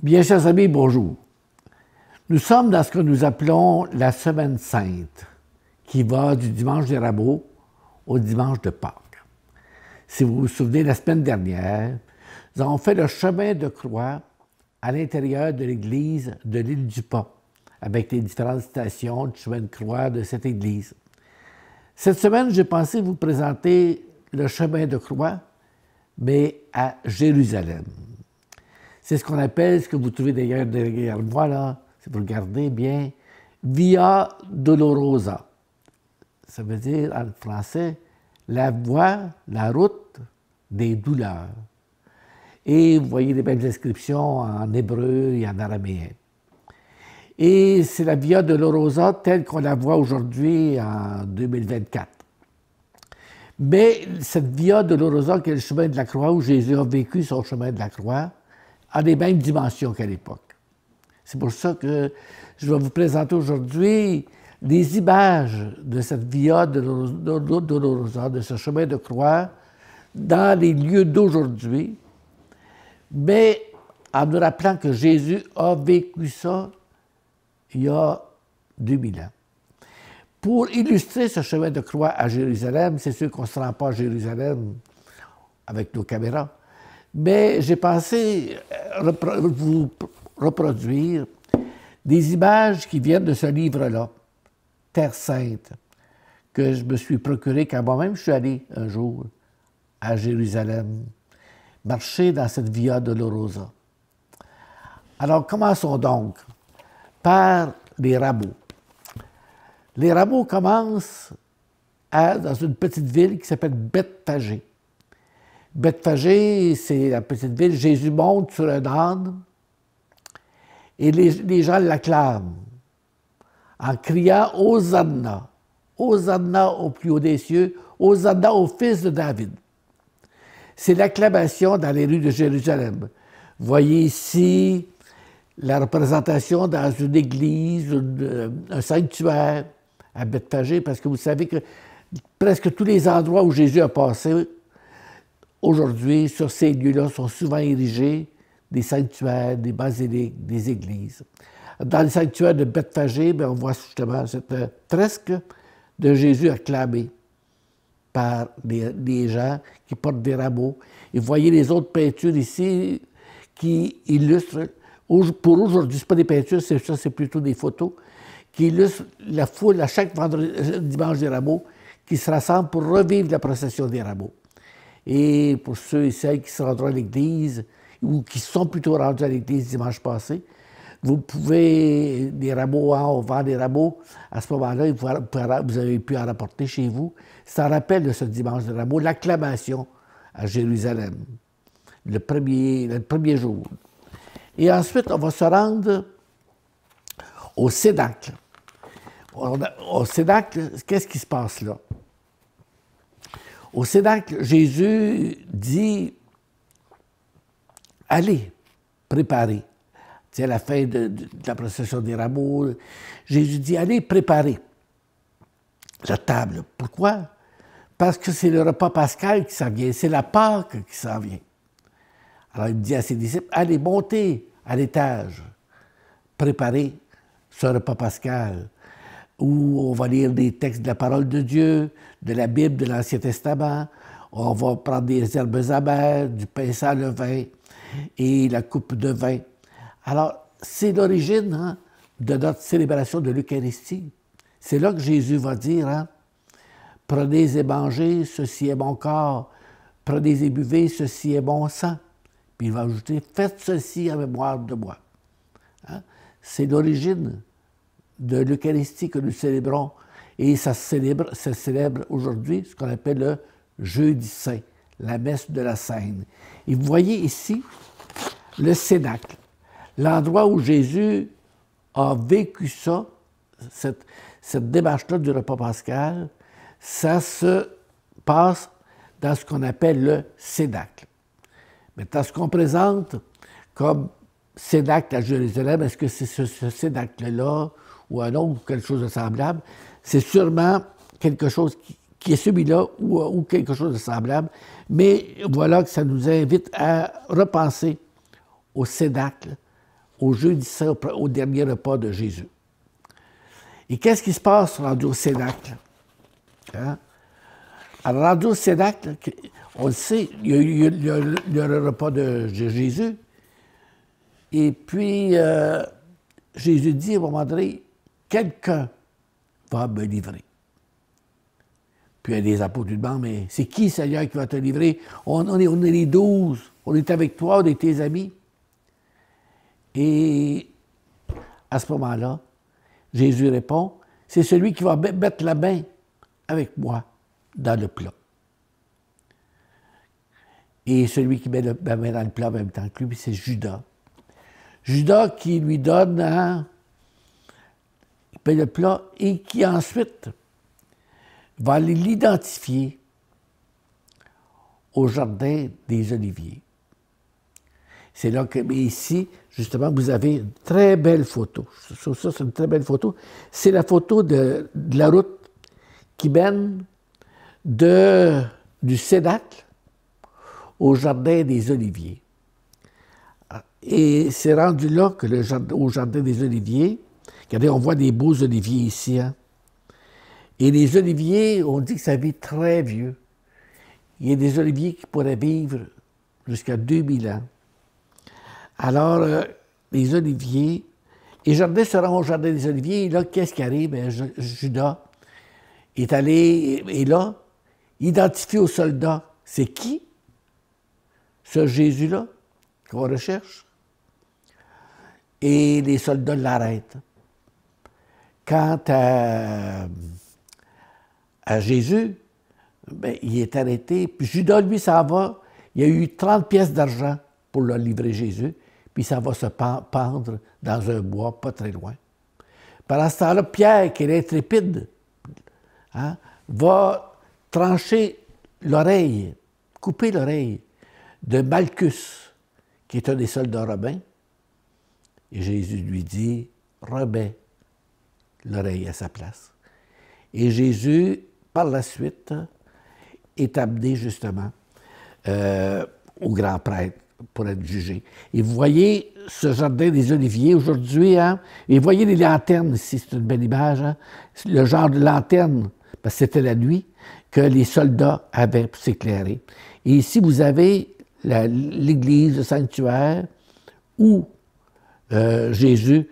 Bien, chers amis, bonjour. Nous sommes dans ce que nous appelons la Semaine Sainte, qui va du dimanche des Rameaux au dimanche de Pâques. Si vous vous souvenez, la semaine dernière, nous avons fait le chemin de croix à l'intérieur de l'église de l'île du Pas, avec les différentes stations du chemin de croix de cette église. Cette semaine, j'ai pensé vous présenter le chemin de croix, mais à Jérusalem. C'est ce qu'on appelle, ce que vous trouvez d'ailleurs derrière moi, là, si vous regardez bien, Via Dolorosa. Ça veut dire, en français, la voie, la route des douleurs. Et vous voyez les mêmes inscriptions en hébreu et en araméen. Et c'est la Via Dolorosa telle qu'on la voit aujourd'hui en 2024. Mais cette Via Dolorosa, qui est le chemin de la croix, où Jésus a vécu son chemin de la croix, a les mêmes dimensions qu'à l'époque. C'est pour ça que je vais vous présenter aujourd'hui des images de cette Via Dolorosa, de ce chemin de croix, dans les lieux d'aujourd'hui, mais en nous rappelant que Jésus a vécu ça il y a 2000 ans. Pour illustrer ce chemin de croix à Jérusalem, c'est sûr qu'on ne se rend pas à Jérusalem avec nos caméras, mais j'ai pensé vous reproduire des images qui viennent de ce livre-là, Terre Sainte, que je me suis procuré quand moi-même je suis allé un jour à Jérusalem, marcher dans cette Via Dolorosa. Alors, commençons donc par les rameaux. Les rameaux commencent dans une petite ville qui s'appelle Bethphagée. Bethphagée, c'est la petite ville. Jésus monte sur un âne et les gens l'acclament en criant « Hosanna ». Hosanna au plus haut des cieux, Hosanna au fils de David. C'est l'acclamation dans les rues de Jérusalem. Vous voyez ici la représentation dans une église, un sanctuaire à Bethphagée, parce que vous savez que presque tous les endroits où Jésus a passé, aujourd'hui, sur ces lieux-là, sont souvent érigés des sanctuaires, des basiliques, des églises. Dans le sanctuaire de Bethphagée, on voit justement cette fresque de Jésus acclamé par des gens qui portent des rameaux. Et vous voyez les autres peintures ici qui illustrent, pour aujourd'hui, ce n'est pas des peintures, c'est plutôt des photos, qui illustrent la foule à chaque dimanche des rameaux qui se rassemble pour revivre la procession des rameaux. Et pour ceux et celles qui se rendront à l'église, ou qui sont plutôt rendus à l'église dimanche passé, vous pouvez, des rameaux, on vend des rameaux, à ce moment-là, vous avez pu en rapporter chez vous. Ça rappelle de ce dimanche de rameaux l'acclamation à Jérusalem, le premier jour. Et ensuite, on va se rendre au Cénacle. Au Cénacle, qu'est-ce qui se passe là? Au Cénacle, Jésus dit « Allez, préparez ». C'est à la fin de la procession des rameaux. Jésus dit « Allez, préparez la table ». Pourquoi? Parce que c'est le repas pascal qui s'en vient, c'est la Pâque qui s'en vient. Alors il dit à ses disciples « Allez, montez à l'étage, préparez ce repas pascal » où on va lire des textes de la parole de Dieu, de la Bible, de l'Ancien Testament. On va prendre des herbes amères, du pain sans levain et la coupe de vin. Alors, c'est l'origine de notre célébration de l'Eucharistie. C'est là que Jésus va dire « Prenez et mangez, ceci est mon corps. Prenez et buvez, ceci est mon sang. » Puis il va ajouter « Faites ceci en mémoire de moi. » C'est l'origine de l'Eucharistie que nous célébrons. Et ça se célèbre aujourd'hui ce qu'on appelle le Jeudi Saint, la messe de la Seine. Et vous voyez ici le Cénacle, l'endroit où Jésus a vécu ça, cette démarche-là du repas pascal, ça se passe dans ce qu'on appelle le Cénacle. Maintenant, ce qu'on présente comme Cénacle à Jérusalem, est-ce que c'est ce Cénacle-là ou un autre, ou quelque chose de semblable? C'est sûrement quelque chose qui est celui-là ou quelque chose de semblable, mais voilà que ça nous invite à repenser au Cénacle au jeudi saint, au dernier repas de Jésus. Et qu'est-ce qui se passe rendu au Cénacle? Hein? Alors, rendu au Cénacle, on le sait, il y a eu le repas de Jésus. Et puis, Jésus dit à un moment donné, quelqu'un va me livrer. Puis il y a des apôtres qui demandent, mais c'est qui, Seigneur, qui va te livrer? On est les 12, on est avec toi, on est tes amis. Et à ce moment-là, Jésus répond, c'est celui qui va mettre la main avec moi dans le plat. Et celui qui met la main dans le plat en même temps que lui, c'est Judas. Judas qui lui donne il paye le plat et qui ensuite va aller l'identifier au jardin des Oliviers. C'est là que, mais ici, justement, vous avez une très belle photo. Ça, c'est une très belle photo. C'est la photo de la route qui mène du Cénacle au jardin des Oliviers. Et c'est rendu là que au jardin des Oliviers, regardez, on voit des beaux oliviers ici, hein? Et les oliviers, on dit que ça vit très vieux. Il y a des oliviers qui pourraient vivre jusqu'à 2000 ans. Alors, les oliviers, et Jardin se rend au jardin des Oliviers, et là, qu'est-ce qui arrive? Bien, Judas est allé, et là, identifié aux soldats. C'est qui? Ce Jésus-là qu'on recherche? Et les soldats l'arrêtent. Quant à Jésus, bien, il est arrêté. Puis Judas, lui, ça va. Il y a eu 30 pièces d'argent pour leur livrer Jésus, puis ça va se pendre dans un bois pas très loin. Pendant ce temps-là, Pierre, qui est intrépide, hein, va trancher l'oreille, couper l'oreille de Malchus, qui est un des soldats romains. Et Jésus lui dit, remets l'oreille à sa place. Et Jésus, par la suite, est amené justement au grand prêtre pour être jugé. Et vous voyez ce jardin des Oliviers aujourd'hui, hein? Et vous voyez les lanternes ici, c'est une belle image, hein? Le genre de lanterne, parce que c'était la nuit, que les soldats avaient pour s'éclairer. Et ici, vous avez l'église, le sanctuaire, où Jésus,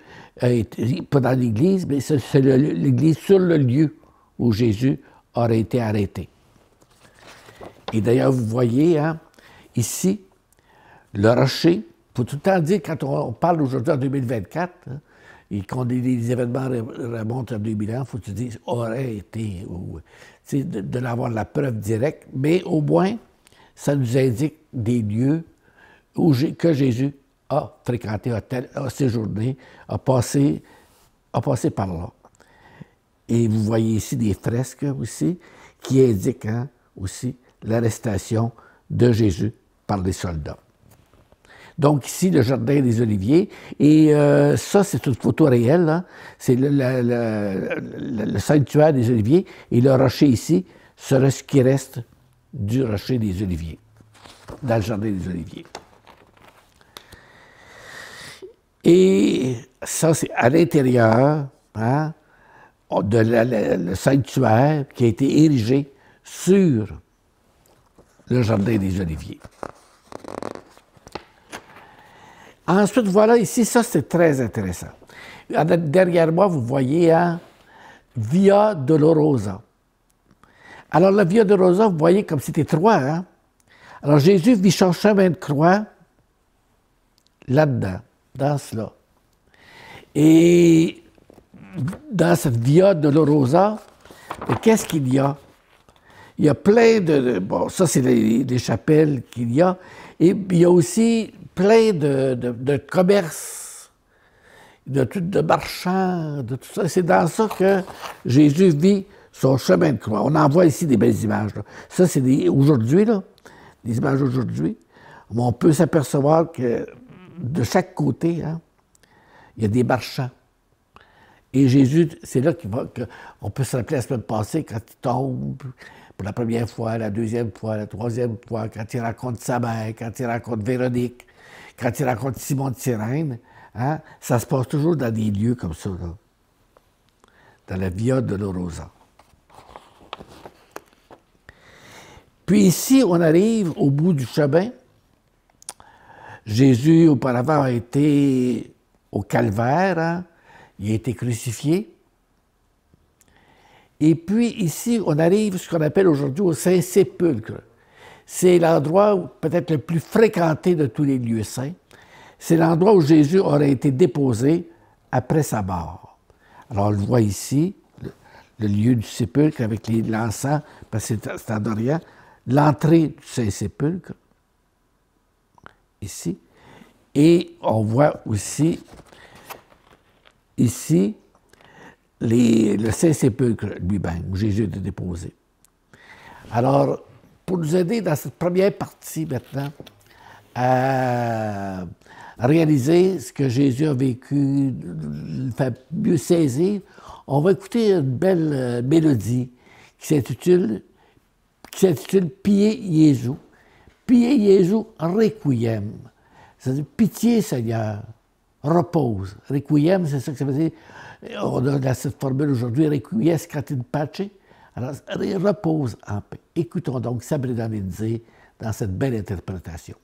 pas dans l'église, mais c'est l'église sur le lieu où Jésus aurait été arrêté. Et d'ailleurs, vous voyez, hein, ici, le rocher, il faut tout le temps dire, quand on parle aujourd'hui en 2024, hein, et quand les événements remontent à 2000 ans, il faut que tu dises aurait été, ou de l'avoir la preuve directe, mais au moins, ça nous indique des lieux que Jésus a fréquenté, a séjourné, a passé par là. Et vous voyez ici des fresques aussi qui indiquent, hein, aussi l'arrestation de Jésus par les soldats. Donc ici, le jardin des Oliviers, et ça, c'est une photo réelle, hein. C'est le sanctuaire des Oliviers, et le rocher ici serait ce qui reste du rocher des Oliviers, dans le jardin des Oliviers. Et ça, c'est à l'intérieur, hein, de le sanctuaire qui a été érigé sur le jardin des Oliviers. Ensuite, voilà ici, ça c'est très intéressant. Derrière moi, vous voyez hein, Via Dolorosa. Alors la Via Dolorosa, vous voyez comme c'était étroit. Hein? Alors Jésus vit son chemin de croix là-dedans, dans cela. Et dans cette Via Dolorosa, qu'est-ce qu'il y a? Il y a plein bon, ça c'est les chapelles qu'il y a, et il y a aussi plein de commerces, de marchands, de tout ça. C'est dans ça que Jésus vit son chemin de croix. On en voit ici des belles images. Là. Ça, c'est aujourd'hui, là, des images aujourd'hui. On peut s'apercevoir que de chaque côté, hein, il y a des marchands. Et Jésus, c'est là qu'on peut se rappeler la semaine passée, quand il tombe pour la première fois, la deuxième fois, la troisième fois, quand il rencontre sa mère, quand il rencontre Véronique, quand il rencontre Simon de Cyrène, Hein? Ça se passe toujours dans des lieux comme ça, là, dans la Via Dolorosa. Puis ici, on arrive au bout du chemin. Jésus, auparavant, a été au calvaire, hein? Il a été crucifié. Et puis ici, on arrive à ce qu'on appelle aujourd'hui au Saint-Sépulcre. C'est l'endroit peut-être le plus fréquenté de tous les lieux saints. C'est l'endroit où Jésus aurait été déposé après sa mort. Alors on le voit ici, le lieu du sépulcre avec l'encens, parce que c'est en Orient, l'entrée du Saint-Sépulcre, ici. Et on voit aussi, ici, le Saint-Sépulcre lui-même, où Jésus a été déposé. Alors, pour nous aider dans cette première partie maintenant, à réaliser ce que Jésus a vécu, le fait mieux saisir, on va écouter une belle mélodie qui s'intitule Pie Jésus. Pie Jésus Requiem. C'est-à-dire pitié Seigneur, repose. Requiem, c'est ça que ça veut dire. On a cette formule aujourd'hui, Requiescat in pace. Alors, repose en paix. Écoutons donc Sabrina Lindsay dans cette belle interprétation.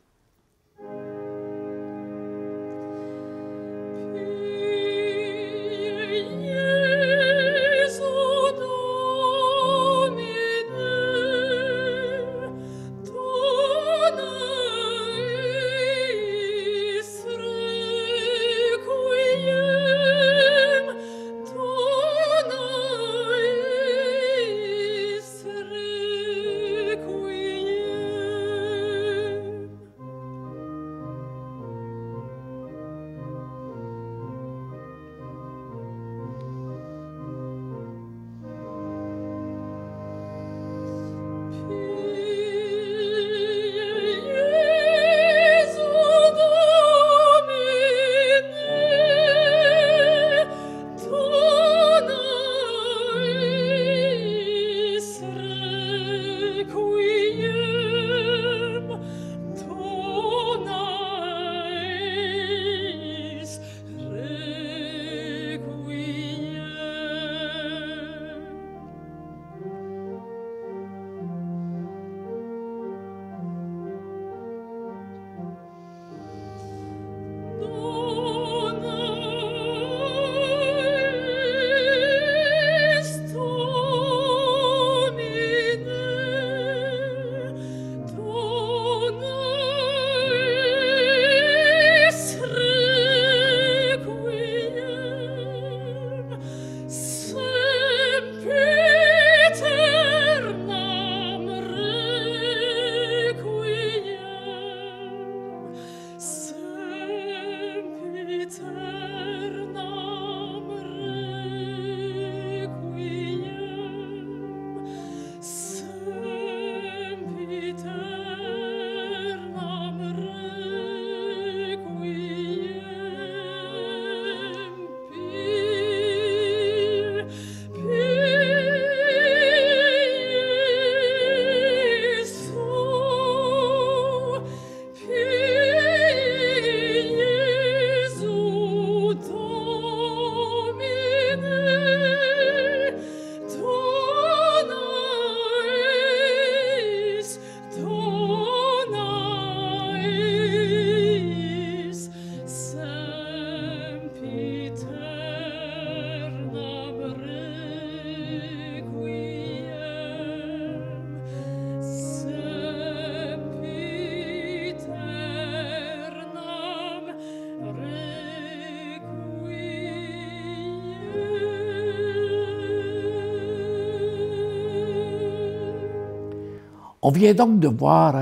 On vient donc de voir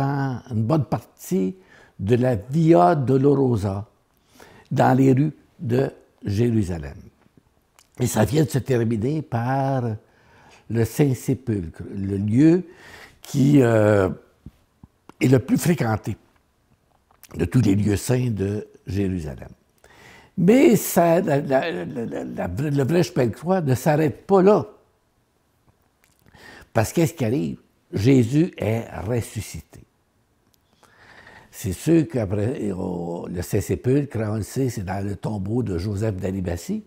une bonne partie de la Via Dolorosa dans les rues de Jérusalem. Et ça vient de se terminer par le Saint-Sépulcre, le lieu qui est le plus fréquenté de tous les lieux saints de Jérusalem. Mais ça, le vrai chemin de croix ne s'arrête pas là. Parce qu'est-ce qui arrive? Jésus est ressuscité. C'est sûr qu'après, le Saint-Sépulcre, on le sait, c'est dans le tombeau de Joseph d'Arimathie.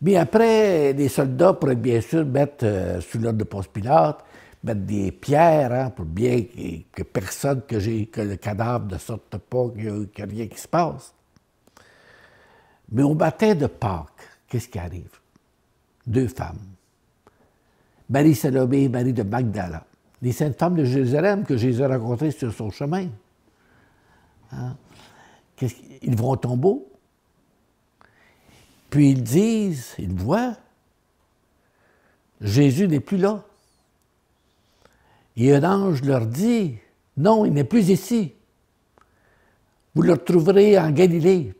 Mais après, les soldats pourraient bien sûr mettre, sous l'ordre de Ponce Pilate, mettre des pierres, hein, pour bien que personne, que le cadavre ne sorte pas, qu'il n'y a rien qui se passe. Mais au matin de Pâques, qu'est-ce qui arrive? 2 femmes. Marie Salomé et Marie de Magdala. Les saintes femmes de Jérusalem que Jésus a rencontrées sur son chemin. Hein? Ils vont au tombeau. Puis ils disent, ils voient, Jésus n'est plus là. Et un ange leur dit, non, il n'est plus ici. Vous le retrouverez en Galilée.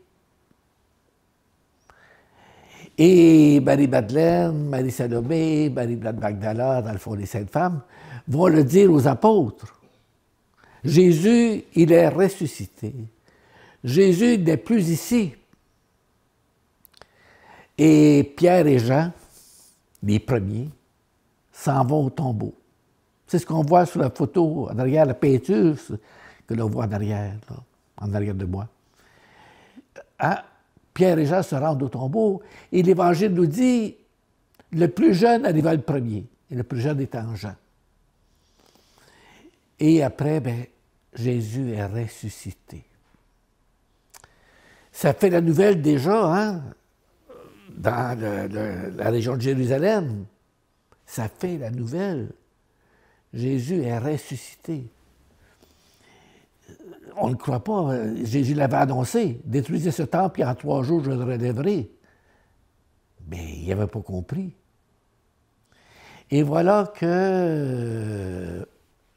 Et Marie-Madeleine, Marie-Salomé, Marie de Magdala, dans le fond, les saintes femmes, vont le dire aux apôtres. Jésus, il est ressuscité. Jésus n'est plus ici. Et Pierre et Jean, les premiers, s'en vont au tombeau. C'est ce qu'on voit sur la photo, en arrière, la peinture que l'on voit en arrière de moi. Ah, Pierre et Jean se rendent au tombeau et l'Évangile nous dit le plus jeune arriva le premier, et le plus jeune étant Jean. Et après, Jésus est ressuscité. Ça fait la nouvelle déjà, hein, dans la région de Jérusalem. Ça fait la nouvelle. Jésus est ressuscité. On ne croit pas. Jésus l'avait annoncé. Détruisez ce temple et en 3 jours, je le relèverai. Mais il n'avait pas compris. Et voilà que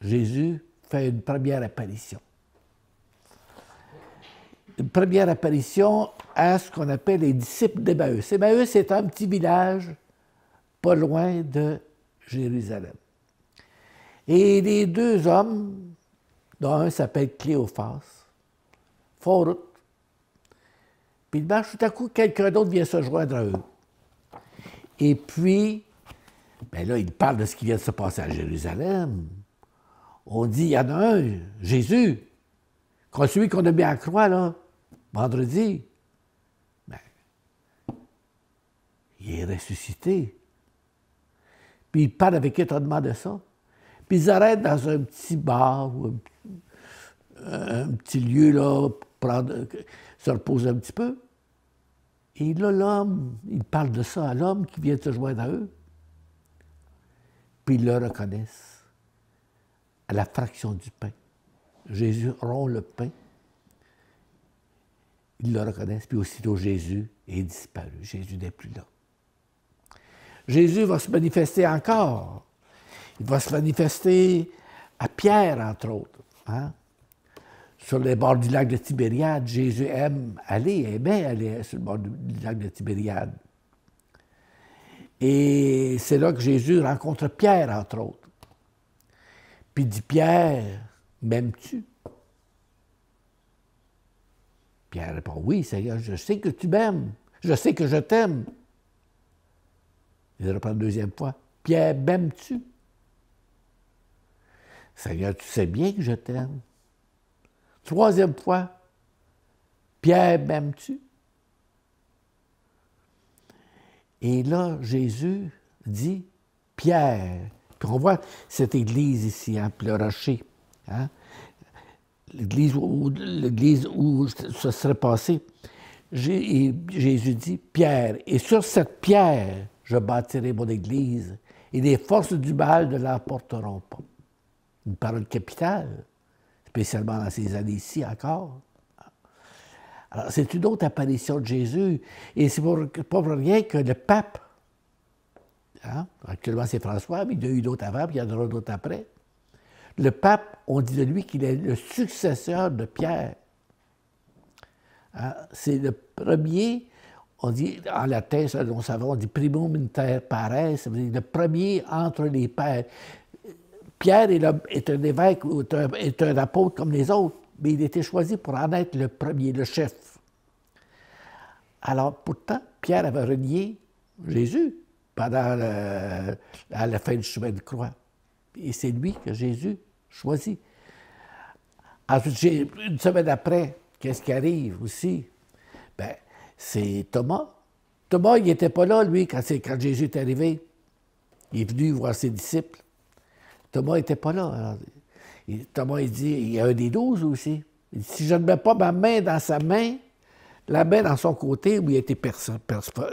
Jésus fait une première apparition. Une première apparition à ce qu'on appelle les disciples d'Emmaüs. Emmaüs, c'est un petit village pas loin de Jérusalem. Et les 2 hommes, dont un s'appelle Cléophas, font route. Puis ils marchent, tout à coup, quelqu'un d'autre vient se joindre à eux. Et puis, là, ils parlent de ce qui vient de se passer à Jérusalem. On dit, il y en a un, Jésus, celui qu'on a mis à la croix, là, vendredi. Il est ressuscité. Puis ils parlent avec étonnement de ça. Puis ils arrêtent dans un petit bar ou un petit lieu là, pour se reposer un petit peu. Et là, l'homme, il parle de ça à l'homme qui vient de se joindre à eux. Puis ils le reconnaissent à la fraction du pain. Jésus rompt le pain. Ils le reconnaissent, puis aussitôt Jésus est disparu. Jésus n'est plus là. Jésus va se manifester encore. Il va se manifester à Pierre, entre autres. Hein? Sur les bords du lac de Tibériade, Jésus aimait aller sur le bord du lac de Tibériade. Et c'est là que Jésus rencontre Pierre, entre autres. Puis il dit, Pierre, m'aimes-tu? Pierre répond, oui, Seigneur, je sais que tu m'aimes. Je sais que je t'aime. Il reprend une 2e fois. Pierre, m'aimes-tu? Seigneur, tu sais bien que je t'aime. 3e fois. Pierre, m'aimes-tu? Et là, Jésus dit, Pierre. Puis on voit cette église ici, hein, le rocher. Hein? L'église où ça serait passé. Jésus dit, Pierre, et sur cette pierre, je bâtirai mon église, et les forces du mal ne l'emporteront pas. Une parole capitale, spécialement dans ces années-ci encore. Alors, c'est une autre apparition de Jésus, et c'est pas pour rien que le pape, hein, actuellement c'est François, mais il y en a eu d'autres avant, puis il y en aura d'autres après. Le pape, on dit de lui qu'il est le successeur de Pierre. Hein, c'est le premier, on dit en latin, ça, on savait, on dit primum inter pares, ça veut dire le premier entre les pères. Pierre est un évêque, est un apôtre comme les autres, mais il était choisi pour en être le premier, le chef. Alors, pourtant, Pierre avait renié Jésus pendant à la fin du chemin de croix. Et c'est lui que Jésus choisit. Ensuite, une semaine après, qu'est-ce qui arrive aussi? Ben, c'est Thomas. Thomas, il n'était pas là, lui, quand Jésus est arrivé. Il est venu voir ses disciples. Thomas n'était pas là. Alors, Thomas, il dit, il y a un des 12 aussi. Il dit, si je ne mets pas ma main dans sa main, la main dans son côté où il a été perforé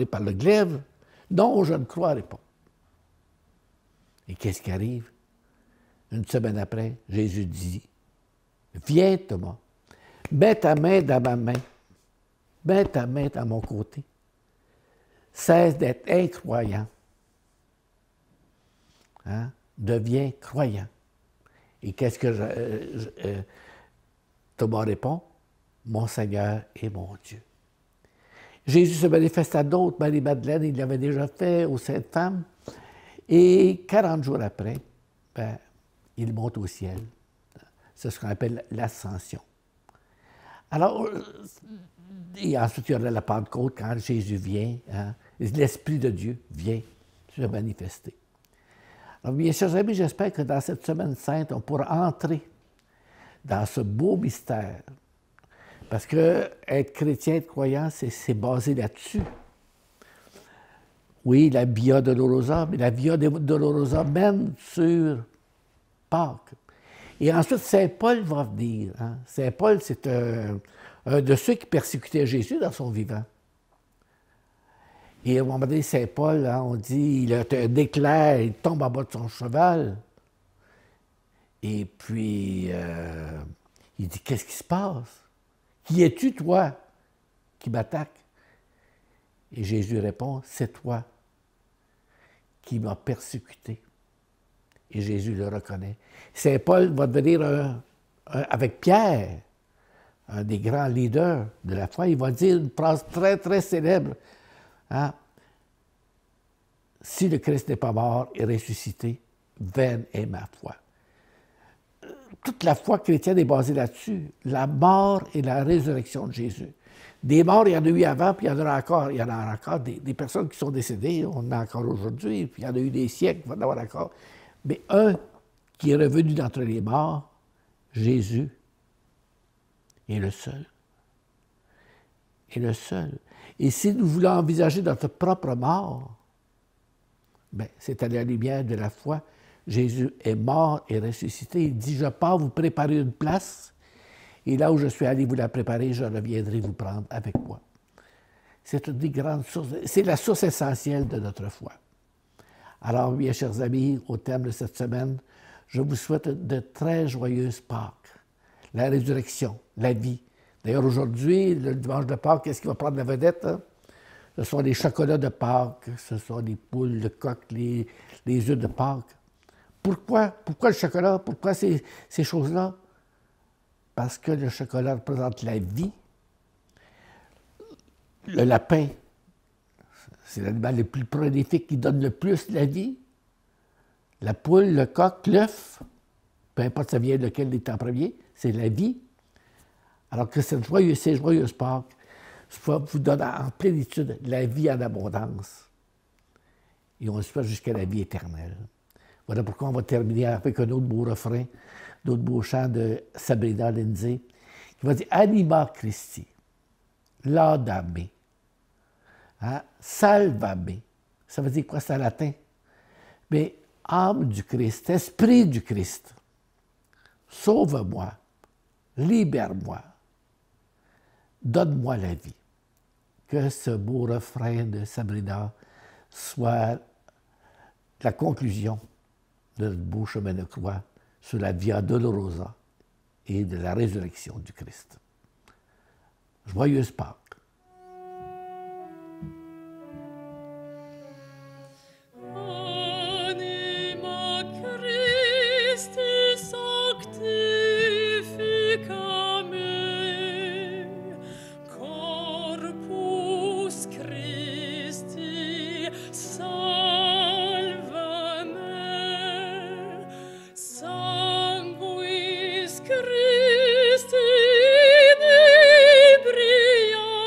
par le glaive, non, je ne croirai pas. Et qu'est-ce qui arrive? Une semaine après, Jésus dit, viens Thomas, mets ta main dans ma main, mets ta main dans mon côté. Cesse d'être incroyant. Hein? Deviens croyant. Et qu'est-ce que Thomas répond? Mon Seigneur et mon Dieu. Jésus se manifeste à d'autres. Marie-Madeleine, il l'avait déjà fait aux Saintes Femmes. Et 40 jours après, ben, il monte au ciel. C'est ce qu'on appelle l'ascension. Alors, et ensuite, il y aura la Pentecôte quand Jésus vient. Hein, l'Esprit de Dieu vient se manifester. Alors, bien chers amis, j'espère que dans cette semaine sainte, on pourra entrer dans ce beau mystère. Parce que être chrétien, être croyant, c'est basé là-dessus. Oui, la Via Dolorosa, mais la Via Dolorosa mène sur Pâques. Et ensuite, Saint Paul va venir. Hein. Saint Paul, c'est un de ceux qui persécutaient Jésus dans son vivant. Et à un moment donné, Saint Paul, hein, on dit, il a un éclair, il tombe en bas de son cheval. Et puis, il dit, qu'est-ce qui se passe? Qui es-tu, toi, qui m'attaque? Et Jésus répond, c'est toi qui m'as persécuté. Et Jésus le reconnaît. Saint Paul va devenir, avec Pierre, un des grands leaders de la foi, il va dire une phrase très, très célèbre. Hein? Si le Christ n'est pas mort et ressuscité, vaine est ma foi. Toute la foi chrétienne est basée là-dessus, la mort et la résurrection de Jésus. Des morts, il y en a eu avant, puis il y en aura encore. Il y en a encore des personnes qui sont décédées, on en a encore aujourd'hui, puis il y en a eu des siècles, il va en avoir encore. Mais un qui est revenu d'entre les morts, Jésus, est le seul. Est le seul. Et si nous voulons envisager notre propre mort, bien, c'est à la lumière de la foi. Jésus est mort et ressuscité. Il dit, je pars vous préparer une place, et là où je suis allé vous la préparer, je reviendrai vous prendre avec moi. C'est une des grandes sources, c'est la source essentielle de notre foi. Alors, bien chers amis, au terme de cette semaine, je vous souhaite de très joyeuses Pâques. La résurrection, la vie. D'ailleurs, aujourd'hui, le dimanche de Pâques, qu'est-ce qui va prendre la vedette? Hein? Ce sont les chocolats de Pâques, ce sont les poules, le coq, les œufs de Pâques. Pourquoi? Pourquoi le chocolat? Pourquoi ces choses-là? Parce que le chocolat représente la vie. Le lapin, c'est l'animal le plus prolifique qui donne le plus la vie. La poule, le coq, l'œuf, peu importe ça vient de lequel est en premier, c'est la vie. Alors que ces joyeuses Pâques vous donne en plénitude la vie en abondance. Et on se fait jusqu'à la vie éternelle. Voilà pourquoi on va terminer avec un autre beau refrain, d'autres beaux chants de Sabrina Lindsay, qui va dire « Anima Christi, laudame, hein? Salvame ». Ça veut dire quoi, c'est en latin? Mais âme du Christ, esprit du Christ, sauve-moi, libère-moi, donne-moi la vie. Que ce beau refrain de Sabrina soit la conclusion de notre beau chemin de croix sur la Via Dolorosa et de la résurrection du Christ. Joyeuse Pâques! Christi in ebria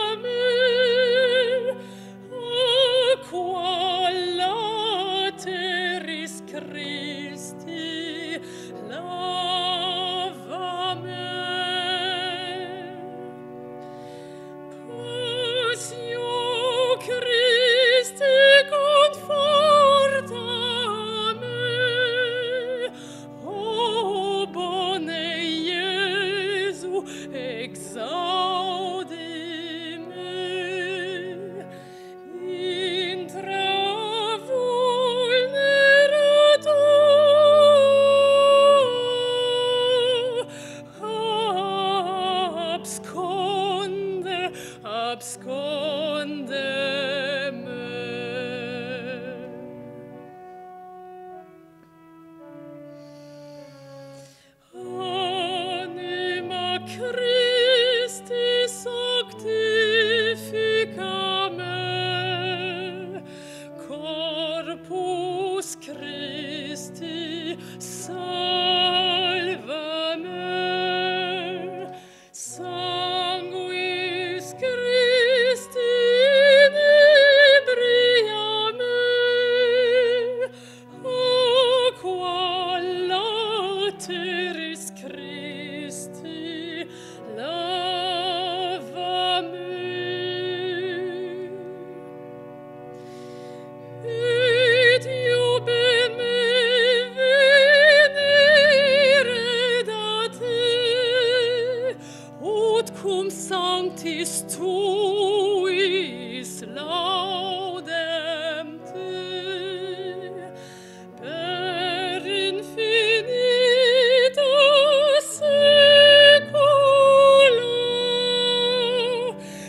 lateris Christi, lava me. Et iube me venere da te, ut cum sanctis tuis laudem te, per infinita saecula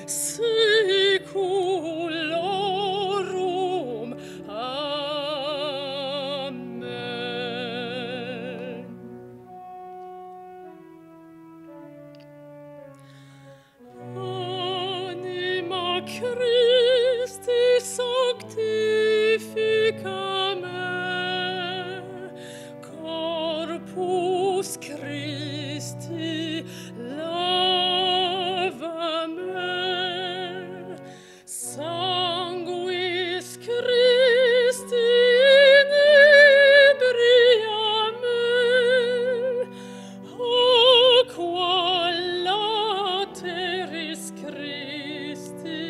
saeculorum. Amen. Anima Christi sanctifica me, corpus Christi lava me, sanguis Christi inebria me, aqua lateris Christi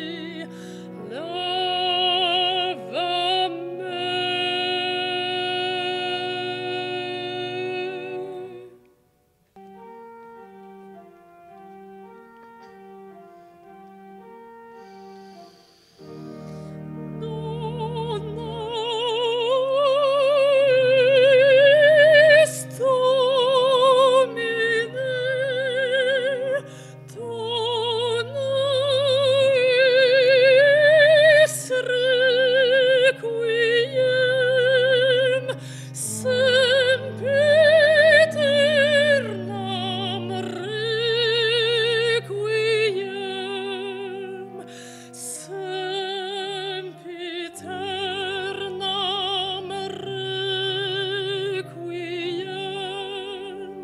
lava me. Dona est Domine, dona est requiem, sempiternam requiem, sempiternam requiem,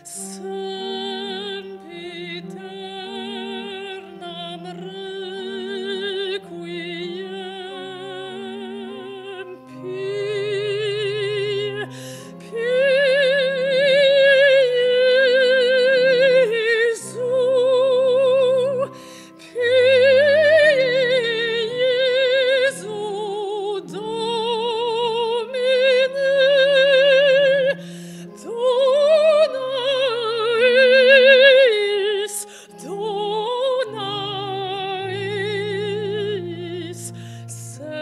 sempiternam requiem. Jesu, Domine, dona eis sempiter.